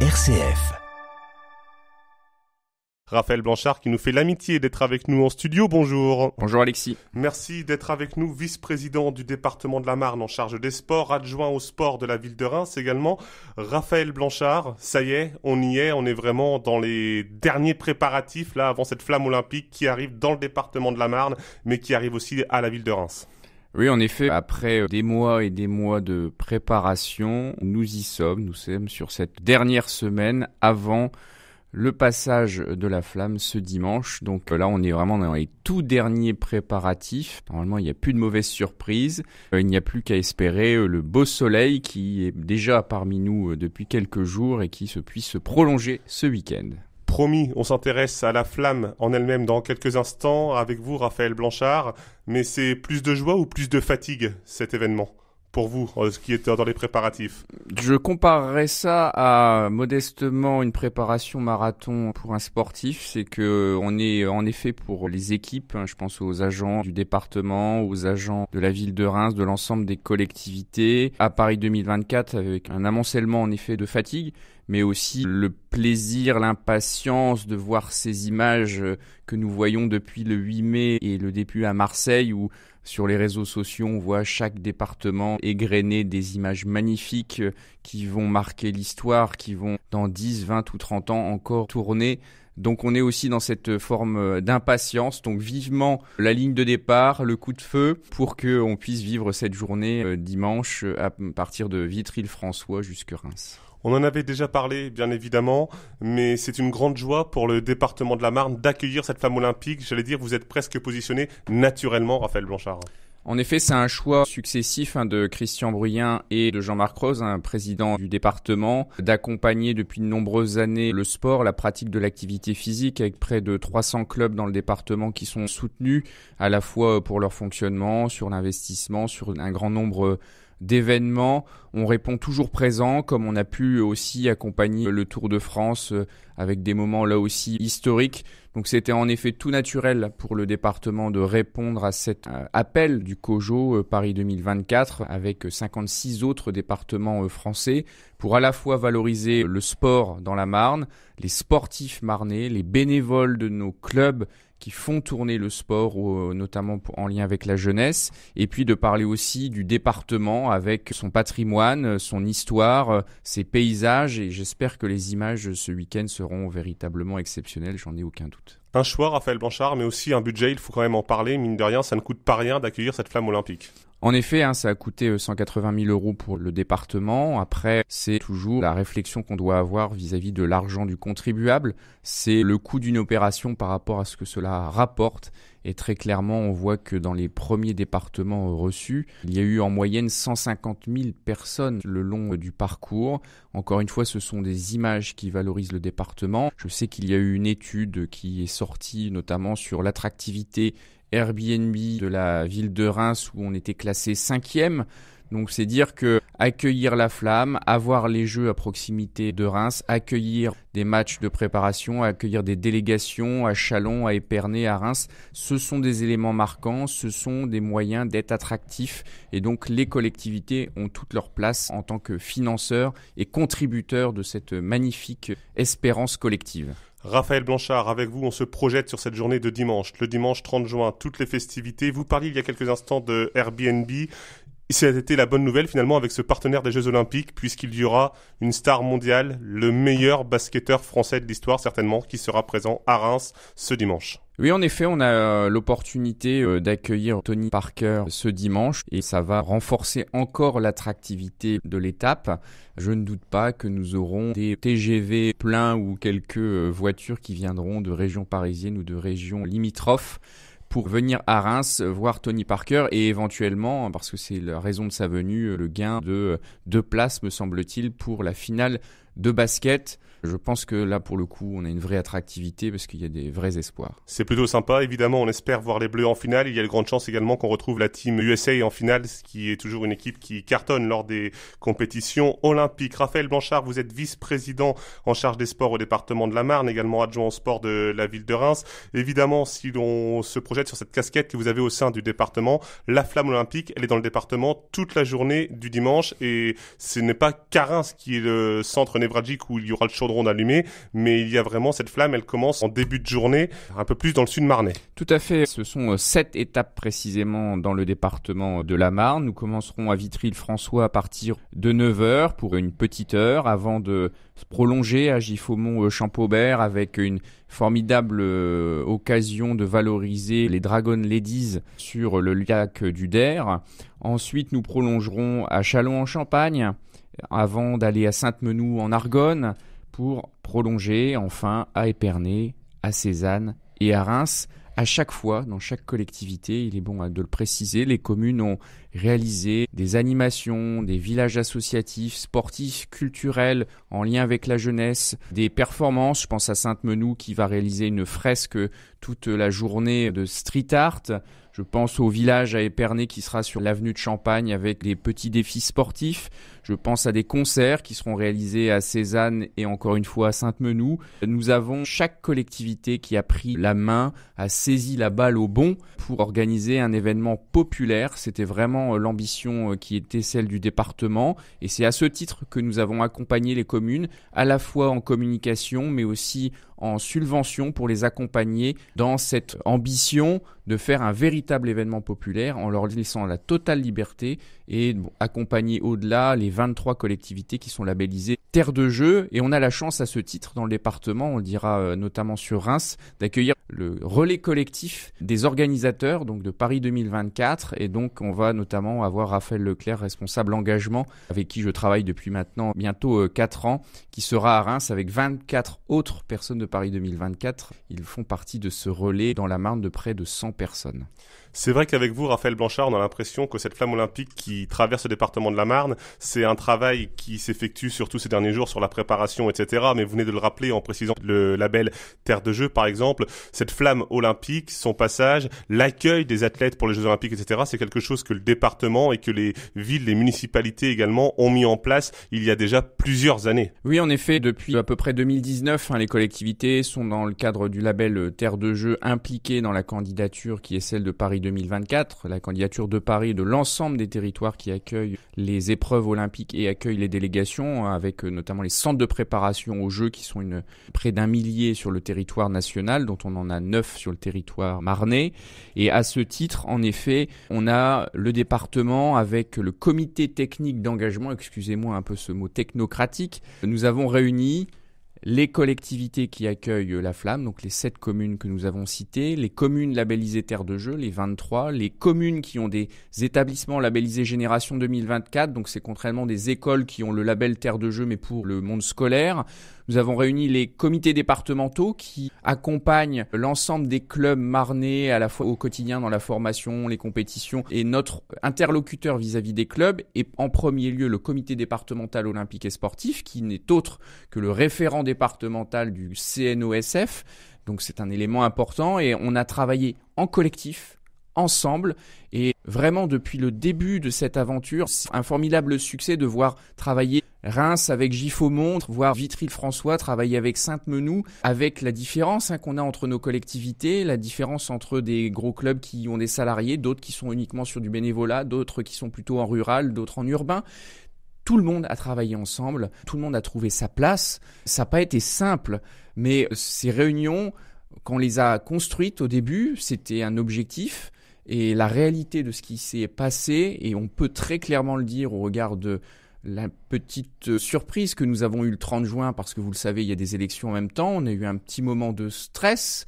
RCF. Raphaël Blanchard qui nous fait l'amitié d'être avec nous en studio. Bonjour. Bonjour Alexis. Merci d'être avec nous, vice-président du département de la Marne en charge des sports, adjoint au sport de la ville de Reims également. Raphaël Blanchard, ça y est, on est vraiment dans les derniers préparatifs là avant cette flamme olympique qui arrive dans le département de la Marne, mais qui arrive aussi à la ville de Reims. Oui, en effet, après des mois et des mois de préparation, nous y sommes. Nous sommes sur cette dernière semaine avant le passage de la flamme ce dimanche. Donc là, on est vraiment dans les tout derniers préparatifs. Normalement, il n'y a plus de mauvaises surprises. Il n'y a plus qu'à espérer le beau soleil qui est déjà parmi nous depuis quelques jours et qui puisse se prolonger ce week-end. Promis, on s'intéresse à la flamme en elle-même dans quelques instants avec vous, Raphaël Blanchard. Mais c'est plus de joie ou plus de fatigue, cet événement, pour vous, ce qui est dans les préparatifs? Je comparerais ça à modestement une préparation marathon pour un sportif. C'est que on est en effet pour les équipes, je pense aux agents du département, aux agents de la ville de Reims, de l'ensemble des collectivités, à Paris 2024 avec un amoncellement en effet de fatigue, mais aussi le plaisir, l'impatience de voir ces images que nous voyons depuis le 8 mai et le début à Marseille où sur les réseaux sociaux, on voit chaque département égrener des images magnifiques qui vont marquer l'histoire, qui vont dans 10, 20 ou 30 ans encore tourner. Donc on est aussi dans cette forme d'impatience, donc vivement la ligne de départ, le coup de feu pour qu'on puisse vivre cette journée dimanche à partir de Vitry-le-François jusque Reims. On en avait déjà parlé, bien évidemment, mais c'est une grande joie pour le département de la Marne d'accueillir cette flamme olympique. J'allais dire, vous êtes presque positionné naturellement, Raphaël Blanchard. En effet, c'est un choix successif de Christian Bruyens et de Jean-Marc Rose, président du département, d'accompagner depuis de nombreuses années le sport, la pratique de l'activité physique avec près de 300 clubs dans le département qui sont soutenus à la fois pour leur fonctionnement, sur l'investissement, sur un grand nombre d'événements. On répond toujours présent, comme on a pu aussi accompagner le Tour de France avec des moments là aussi historiques. Donc c'était en effet tout naturel pour le département de répondre à cet appel du COJO Paris 2024 avec 56 autres départements français pour à la fois valoriser le sport dans la Marne, les sportifs marnais, les bénévoles de nos clubs qui font tourner le sport, notamment en lien avec la jeunesse, et puis de parler aussi du département avec son patrimoine, son histoire, ses paysages, et j'espère que les images ce week-end seront véritablement exceptionnelles, j'en ai aucun doute. Un choix, Raphaël Blanchard, mais aussi un budget, il faut quand même en parler, mine de rien, ça ne coûte pas rien d'accueillir cette flamme olympique. En effet, ça a coûté 180 000 € pour le département. Après, c'est toujours la réflexion qu'on doit avoir vis-à-vis de l'argent du contribuable. C'est le coût d'une opération par rapport à ce que cela rapporte. Et très clairement, on voit que dans les premiers départements reçus, il y a eu en moyenne 150 000 personnes le long du parcours. Encore une fois, ce sont des images qui valorisent le département. Je sais qu'il y a eu une étude qui est sortie notamment sur l'attractivité Airbnb de la ville de Reims où on était classé 5e. Donc c'est dire que accueillir la flamme, avoir les Jeux à proximité de Reims, accueillir des matchs de préparation, accueillir des délégations à Châlons, à Épernay, à Reims, ce sont des éléments marquants, ce sont des moyens d'être attractifs et donc les collectivités ont toute leur place en tant que financeurs et contributeurs de cette magnifique espérance collective. Raphaël Blanchard, avec vous, on se projette sur cette journée de dimanche, le dimanche 30 juin, toutes les festivités. Vous parliez il y a quelques instants de Airbnb. C'était la bonne nouvelle finalement avec ce partenaire des Jeux Olympiques puisqu'il y aura une star mondiale, le meilleur basketteur français de l'histoire certainement, qui sera présent à Reims ce dimanche. Oui, en effet, on a l'opportunité d'accueillir Tony Parker ce dimanche et ça va renforcer encore l'attractivité de l'étape. Je ne doute pas que nous aurons des TGV pleins ou quelques voitures qui viendront de régions parisiennes ou de régions limitrophes pour venir à Reims voir Tony Parker et éventuellement, parce que c'est la raison de sa venue, le gain de 2 places, me semble-t-il, pour la finale de basket. Je pense que là, pour le coup, on a une vraie attractivité parce qu'il y a des vrais espoirs. C'est plutôt sympa. Évidemment, on espère voir les Bleus en finale. Il y a de grandes chances également qu'on retrouve la team USA en finale, ce qui est toujours une équipe qui cartonne lors des compétitions olympiques. Raphaël Blanchard, vous êtes vice-président en charge des sports au département de la Marne, également adjoint au sport de la ville de Reims. Évidemment, si l'on se projette sur cette casquette que vous avez au sein du département, la flamme olympique, elle est dans le département toute la journée du dimanche et ce n'est pas qu'à Reims qui est le centre névralgique où il y aura le chaudron allumé, mais il y a vraiment cette flamme, elle commence en début de journée, un peu plus dans le sud marnais. Tout à fait, ce sont 7 étapes précisément dans le département de la Marne. Nous commencerons à Vitry-le-François à partir de 9h pour une petite heure avant de se prolonger à Giffaumont-Champaubert avec une formidable occasion de valoriser les Dragon Ladies sur le lac du Der. Ensuite, nous prolongerons à Châlons-en-Champagne avant d'aller à Sainte-Menou en Argonne pour prolonger enfin à Épernay, à Cézanne et à Reims. À chaque fois, dans chaque collectivité, il est bon de le préciser, les communes ont réalisé des animations, des villages associatifs, sportifs, culturels, en lien avec la jeunesse, des performances. Je pense à Sainte-Menou qui va réaliser une fresque toute la journée de street art. Je pense au village à Épernay qui sera sur l'avenue de Champagne avec des petits défis sportifs. Je pense à des concerts qui seront réalisés à Cézanne et encore une fois à Sainte-Menou. Nous avons chaque collectivité qui a pris la main, a saisi la balle au bond pour organiser un événement populaire. C'était vraiment l'ambition qui était celle du département et c'est à ce titre que nous avons accompagné les communes à la fois en communication mais aussi en subvention pour les accompagner dans cette ambition de faire un véritable événement populaire en leur laissant la totale liberté et accompagner au-delà les 23 collectivités qui sont labellisées Terre de Jeux. Et on a la chance à ce titre dans le département, on le dira notamment sur Reims, d'accueillir le relais collectif des organisateurs donc de Paris 2024. Et donc on va notamment avoir Raphaël Leclerc, responsable engagement, avec qui je travaille depuis maintenant bientôt 4 ans, qui sera à Reims avec 24 autres personnes de Paris 2024. Ils font partie de ce relais dans la Marne de près de 100 personnes. C'est vrai qu'avec vous, Raphaël Blanchard, on a l'impression que cette flamme olympique qui traverse le département de la Marne, c'est un travail qui s'effectue surtout ces derniers jours sur la préparation, etc. Mais vous venez de le rappeler en précisant le label Terre de Jeux, par exemple. Cette flamme olympique, son passage, l'accueil des athlètes pour les Jeux olympiques, etc. C'est quelque chose que le département et que les villes, les municipalités également ont mis en place il y a déjà plusieurs années. Oui, en effet, depuis à peu près 2019, les collectivités sont dans le cadre du label Terre de Jeux impliquées dans la candidature qui est celle de Paris 2024, la candidature de Paris de l'ensemble des territoires qui accueillent les épreuves olympiques et accueillent les délégations, avec notamment les centres de préparation aux Jeux qui sont près d'1 millier sur le territoire national, dont on en a 9 sur le territoire marnais. Et à ce titre, en effet, on a le département avec le comité technique d'engagement, excusez-moi un peu ce mot technocratique, nous avons réuni les collectivités qui accueillent la flamme, donc les 7 communes que nous avons citées, les communes labellisées Terre de Jeux, les 23, les communes qui ont des établissements labellisés Génération 2024, donc c'est contrairement des écoles qui ont le label Terre de Jeux mais pour le monde scolaire. Nous avons réuni les comités départementaux qui accompagnent l'ensemble des clubs marnais à la fois au quotidien dans la formation, les compétitions et notre interlocuteur vis-à-vis des clubs et en premier lieu le comité départemental olympique et sportif qui n'est autre que le référent départemental du CNOSF. Donc c'est un élément important et on a travaillé en collectif, ensemble et vraiment depuis le début de cette aventure, c'est un formidable succès de voir travailler Reims avec Giffaumont, voir Vitry-le-François travailler avec Sainte-Menou, avec la différence qu'on a entre nos collectivités, la différence entre des gros clubs qui ont des salariés, d'autres qui sont uniquement sur du bénévolat, d'autres qui sont plutôt en rural, d'autres en urbain. Tout le monde a travaillé ensemble, tout le monde a trouvé sa place. Ça n'a pas été simple, mais ces réunions, quand on les a construites au début, c'était un objectif. Et la réalité de ce qui s'est passé, et on peut très clairement le dire au regard de la petite surprise que nous avons eue le 30 juin, parce que vous le savez, il y a des élections en même temps, on a eu un petit moment de stress.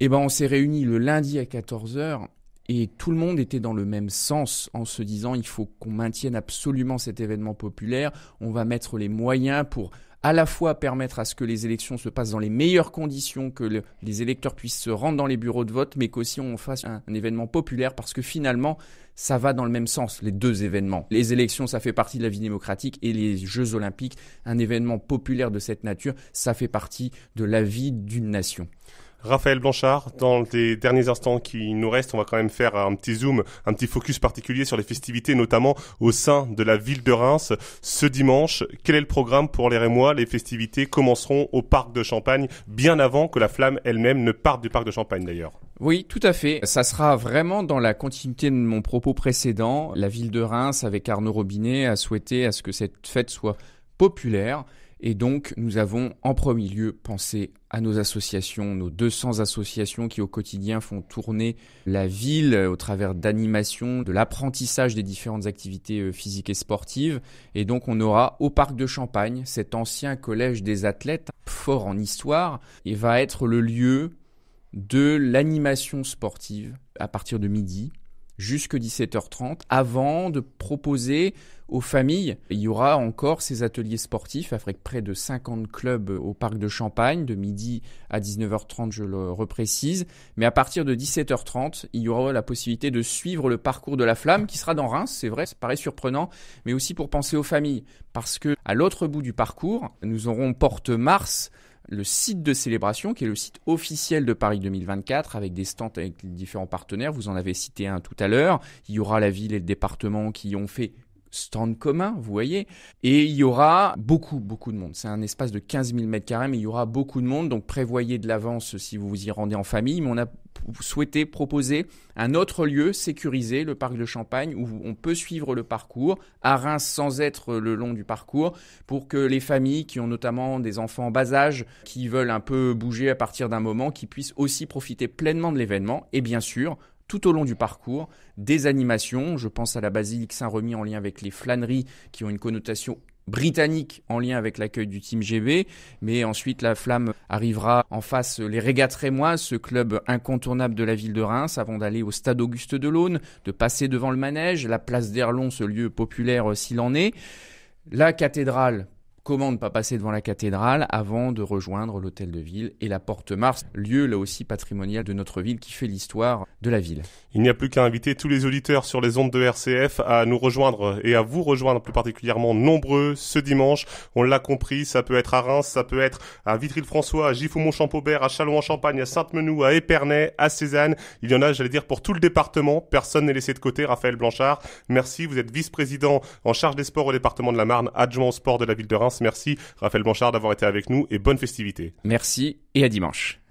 Et on s'est réunis le lundi à 14h et tout le monde était dans le même sens en se disant il faut qu'on maintienne absolument cet événement populaire, on va mettre les moyens pour à la fois permettre à ce que les élections se passent dans les meilleures conditions, que les électeurs puissent se rendre dans les bureaux de vote, mais qu'aussi on fasse un événement populaire parce que finalement, ça va dans le même sens, les deux événements. Les élections, ça fait partie de la vie démocratique et les Jeux olympiques, un événement populaire de cette nature, ça fait partie de la vie d'une nation. Raphaël Blanchard, dans les derniers instants qui nous restent, on va quand même faire un petit zoom, un petit focus particulier sur les festivités, notamment au sein de la ville de Reims. Ce dimanche, quel est le programme pour les Rémois? Les festivités commenceront au parc de Champagne, bien avant que la flamme elle-même ne parte du parc de Champagne d'ailleurs. Oui, tout à fait. Ça sera vraiment dans la continuité de mon propos précédent. La ville de Reims, avec Arnaud Robinet, a souhaité à ce que cette fête soit populaire Et donc, nous avons en premier lieu pensé à nos associations, nos 200 associations qui au quotidien font tourner la ville au travers d'animations, de l'apprentissage des différentes activités physiques et sportives. Et donc, on aura au Parc de Champagne cet ancien collège des athlètes, fort en histoire, et va être le lieu de l'animation sportive à partir de midi jusqu'à 17h30, avant de proposer aux familles. Il y aura encore ces ateliers sportifs avec près de 50 clubs au Parc de Champagne, de midi à 19h30, je le reprécise. Mais à partir de 17h30, il y aura la possibilité de suivre le parcours de la flamme qui sera dans Reims, c'est vrai, ça paraît surprenant, mais aussi pour penser aux familles. Parce que à l'autre bout du parcours, nous aurons Porte Mars, le site de célébration, qui est le site officiel de Paris 2024, avec des stands avec les différents partenaires. Vous en avez cité un tout à l'heure. Il y aura la ville et le département qui ont fait stand commun, vous voyez. Et il y aura beaucoup de monde. C'est un espace de 15 000 m², mais il y aura beaucoup de monde. Donc prévoyez de l'avance si vous vous y rendez en famille. Mais on a souhaité proposer un autre lieu sécurisé, le Parc de Champagne, où on peut suivre le parcours à Reims sans être le long du parcours, pour que les familles qui ont notamment des enfants en bas âge, qui veulent un peu bouger à partir d'un moment, qui puissent aussi profiter pleinement de l'événement. Et bien sûr, tout au long du parcours, des animations. Je pense à la basilique Saint-Remy en lien avec les flâneries qui ont une connotation britannique en lien avec l'accueil du Team GB. Mais ensuite, la flamme arrivera en face les Régates Rémoises, ce club incontournable de la ville de Reims, avant d'aller au stade Auguste Delaune, de passer devant le manège, la place d'Erlon, ce lieu populaire s'il en est. La cathédrale. Comment ne pas passer devant la cathédrale avant de rejoindre l'hôtel de ville et la Porte Mars, lieu là aussi patrimonial de notre ville qui fait l'histoire de la ville. Il n'y a plus qu'à inviter tous les auditeurs sur les ondes de RCF à nous rejoindre et à vous rejoindre plus particulièrement nombreux ce dimanche. On l'a compris, ça peut être à Reims, ça peut être à Vitry-le-François, à Giffaumont-Champaubert, à Châlons-en-Champagne, à Sainte-Menou, à Épernay, à Cézanne. Il y en a, j'allais dire, pour tout le département. Personne n'est laissé de côté. Raphaël Blanchard, merci. Vous êtes vice-président en charge des sports au département de la Marne, adjoint au sport de la ville de Reims. Merci Raphaël Blanchard d'avoir été avec nous et bonne festivité. Merci et à dimanche.